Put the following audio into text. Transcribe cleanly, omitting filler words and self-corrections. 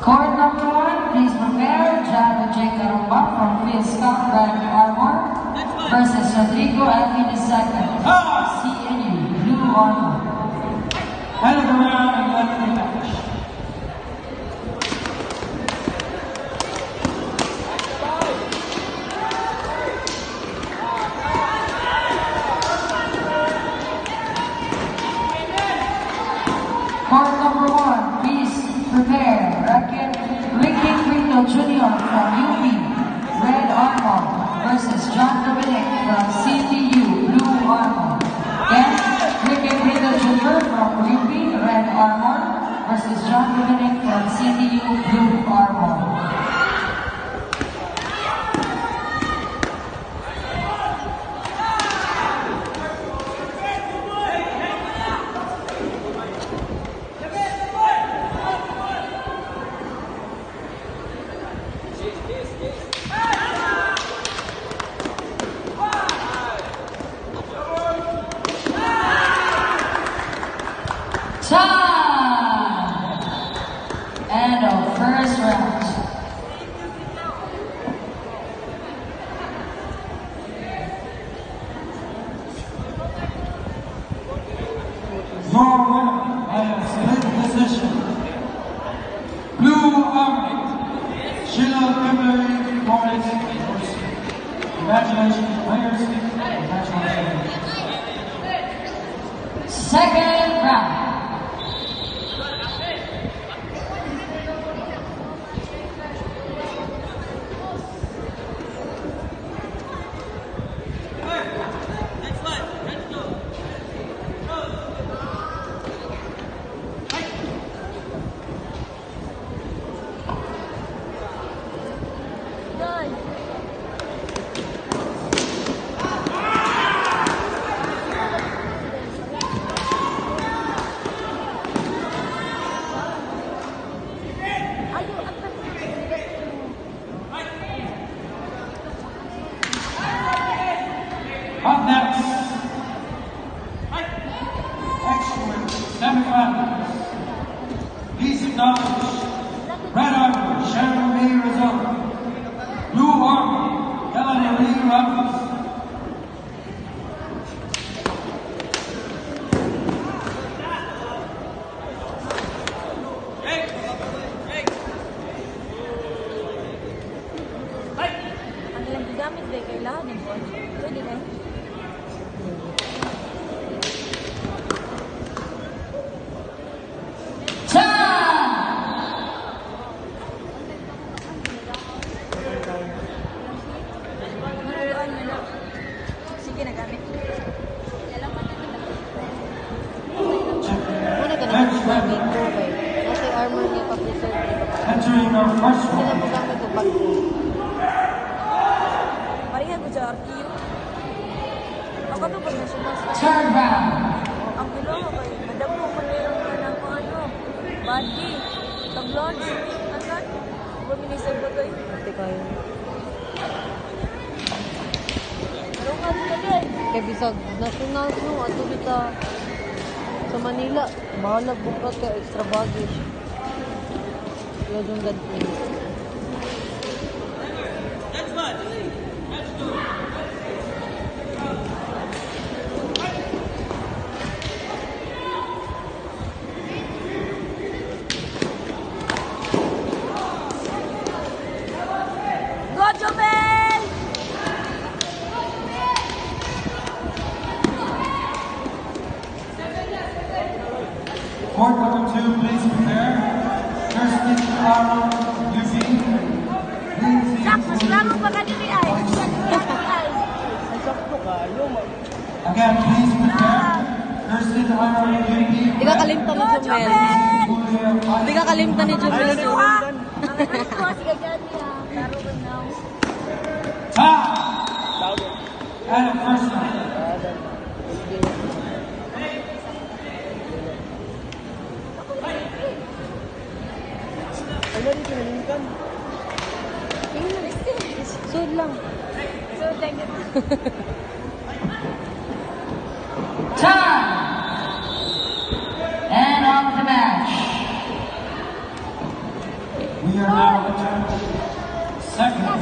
Court number one, please prepare. Jano J. Carumba from Fiesta Red Armor versus Rodrigo Alvin II, CNU, Blue Armor. End of the round and end of the match. Court number one, please prepare. Ricky Quinto Jr. from UP, Red Armor versus John Dominic from CTU, Blue Armor. Then, Ricky Quinto Jr. from UP, Red Armor versus John Dominic from CTU, Blue Armor. Time! End of first round. Your winner by a split decision. Blue Army, Sheila Kimberly Morris. Congratulations, players. Congratulations. Second round. Up next, excellent semifinals. Please acknowledge Red Armor, Sharon May Rizzo. Blue Armor, Helen Marie Ramos. Ang ilang gamit ba kailangan ng board? Pwede na. Sige na gamit. Muna ka na sa gamit ko kay kasi armor niya pa-preserve niya pa. Entering our first Sila round. mo gamit ko pag Parehan ko sa RTU. Ako to pag nasunod sa Third round. ang bilo ko kay madam mo kung meron ka ng kung ano. Body. Tag-launch. Asan? Buminisag ko to eh. Ate kayo. Ano nga sila din? Kay bisag national no ato kita sa Manila. Bahalag bukat ka extra baggage. Lagong ganti. Go, Jobel! Court number two, please prepare. Kirsten Arnold, UP. Sak, mas laro pa ka diri ay. Again, please prepare. Kirsten Arnold, UP. Di ka kalimtan ni Jomel. Di ka kalimtan ni Jomel. Ang request ka dyan niya. Laro ko now. Time! And a first round. Ano rin kinalimtan? Sud lang. So, thank you. Time! And on the match. We are now at second